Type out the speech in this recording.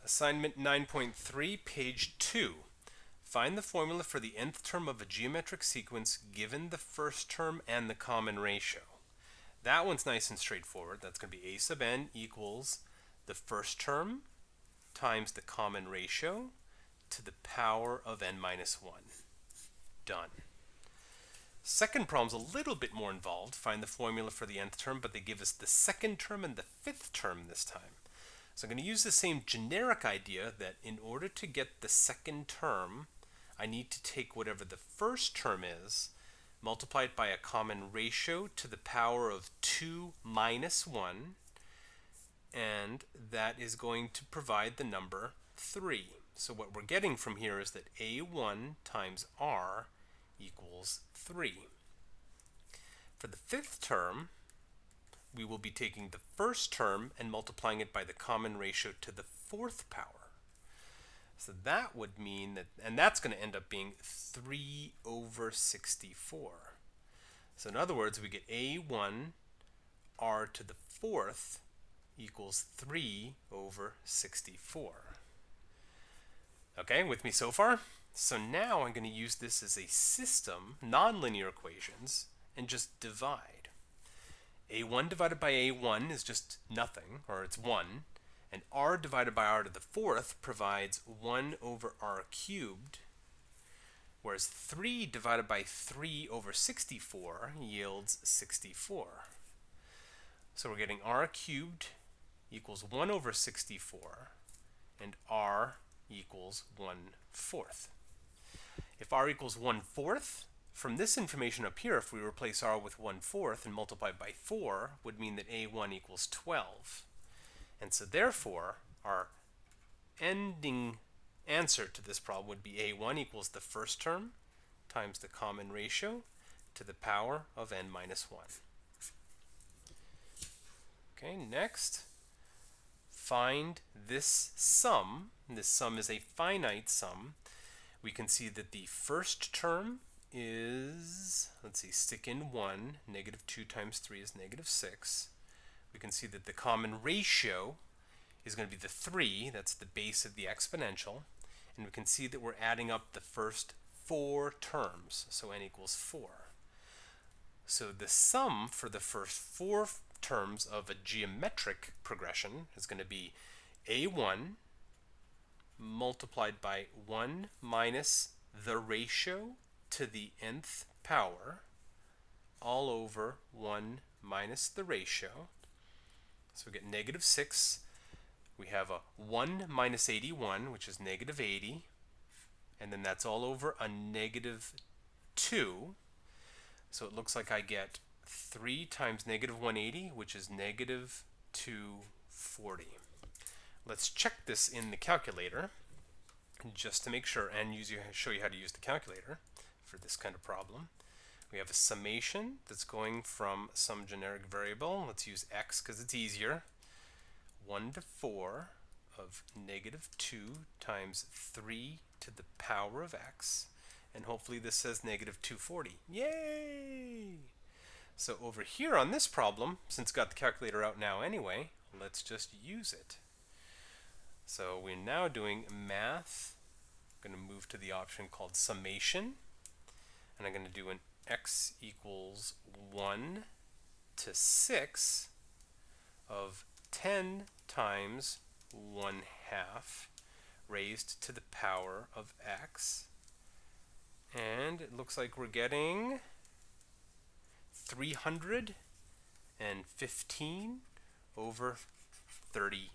Assignment 9.3, page 2. Find the formula for the nth term of a geometric sequence given the first term and the common ratio. That one's nice and straightforward. That's going to be a sub n equals the first term times the common ratio to the power of n minus 1. Done. Second problem's a little bit more involved. Find the formula for the nth term, but they give us the second term and the fifth term this time. So I'm going to use the same generic idea that in order to get the second term, I need to take whatever the first term is, multiply it by a common ratio to the power of 2 minus 1, and that is going to provide the number 3. So what we're getting from here is that a1 times r equals 3. For the fifth term, we will be taking the first term and multiplying it by the common ratio to the fourth power. So that would mean that, and that's going to end up being 3 over 64. So in other words, we get a1 r to the fourth equals 3 over 64. Okay, with me so far? So now I'm going to use this as a system, nonlinear equations, and just divide. a1 divided by a1 is just nothing, or it's 1, and r divided by r to the fourth provides 1 over r cubed, whereas 3 divided by 3 over 64 yields 64. So we're getting r cubed equals 1 over 64, and r equals 1/4. If r equals 1/4, from this information up here, if we replace r with 1/4 and multiply by 4, would mean that a1 equals 12. And so therefore, our ending answer to this problem would be a1 equals the first term times the common ratio to the power of n minus 1. Okay, next, find this sum. This sum is a finite sum. We can see that the first term is, let's see, stick in 1, negative 2 times 3 is negative 6. We can see that the common ratio is going to be the 3, that's the base of the exponential, and we can see that we're adding up the first 4 terms, so n equals 4. So the sum for the first 4 terms of a geometric progression is going to be a1 multiplied by 1 minus the ratio to the nth power all over 1 minus the ratio. So we get negative 6. We have a 1 minus 81, which is negative 80. And then that's all over a negative 2. So it looks like I get 3 times negative 180, which is negative 240. Let's check this in the calculator just to make sure and show you how to use the calculator for this kind of problem. We have a summation that's going from some generic variable. Let's use x because it's easier. 1 to 4 of negative 2 times 3 to the power of x. And hopefully this says negative 240. Yay! So over here on this problem, since got the calculator out now anyway, let's just use it. So we're now doing math. I'm going to move to the option called summation. And I'm going to do an x equals 1 to 6 of 10 times 1/2 raised to the power of x. And it looks like we're getting 315 over 30